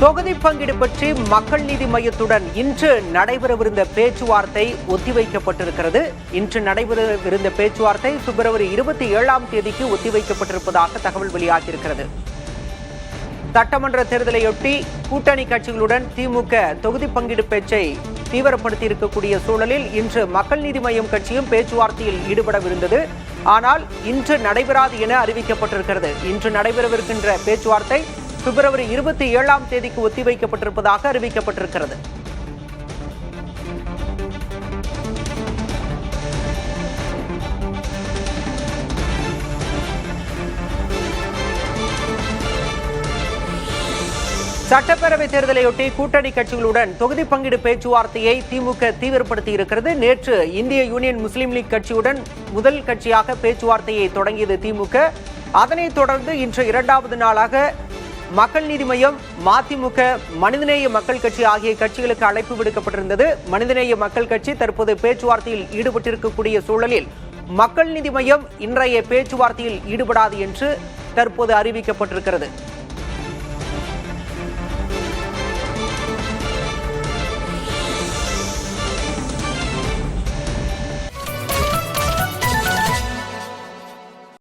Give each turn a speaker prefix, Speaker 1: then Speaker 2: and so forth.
Speaker 1: தொகுதி பங்கீடு பற்றி மக்கள் நீதி மையத்துடன் இன்று நடைபெறவிருந்த பேச்சுவார்த்தை ஒத்திவைக்கப்பட்டிருக்கிறது. இன்று நடைபெறவிருந்த பேச்சுவார்த்தை பிப்ரவரி 27ஆம் தேதிக்கு ஒத்திவைக்கப்பட்டிருப்பதாக தகவல் வெளியாகியிருக்கிறது. சட்டமன்ற தேர்தலையொட்டி கூட்டணி கட்சிகளுடன் திமுக தொகுதி பங்கீடு பேச்சை தீவிரப்படுத்தி இருக்கக்கூடிய சூழலில் இன்று மக்கள் நீதி மய்யம் கட்சியும் பேச்சுவார்த்தையில் ஈடுபடவிருந்தது. ஆனால் இன்று நடைபெறாது என அறிவிக்கப்பட்டிருக்கிறது. இன்று நடைபெறவிருக்கின்ற பேச்சுவார்த்தை பிப்ரவரி 27ஆம் தேதிக்கு ஒத்திவைக்கப்பட்டிருப்பதாக அறிவிக்கப்பட்டிருக்கிறது. சட்டப்பேரவை தேர்தலையொட்டி கூட்டணி கட்சிகளுடன் தொகுதி பங்கீடு பேச்சுவார்த்தையை திமுக தீவிரப்படுத்தி இருக்கிறது. நேற்று இந்திய யூனியன் முஸ்லீம் லீக் கட்சியுடன் முதல் கட்சியாக பேச்சுவார்த்தையை தொடங்கியது திமுக. அதனைத் தொடர்ந்து இன்று 2வது நாளாக மக்கள் நீதி மய்யம், மதிமுக, மனிதநேய மக்கள் கட்சி ஆகிய கட்சிகளுக்கு அழைப்பு விடுக்கப்பட்டிருந்தது. மனிதநேய மக்கள் கட்சி தற்போது பேச்சுவார்த்தையில் ஈடுபட்டிருக்கக்கூடிய சூழலில் மக்கள் நீதி மய்யம் இன்றைய பேச்சுவார்த்தையில் ஈடுபடாது என்று தற்போது அறிவிக்கப்பட்டிருக்கிறது.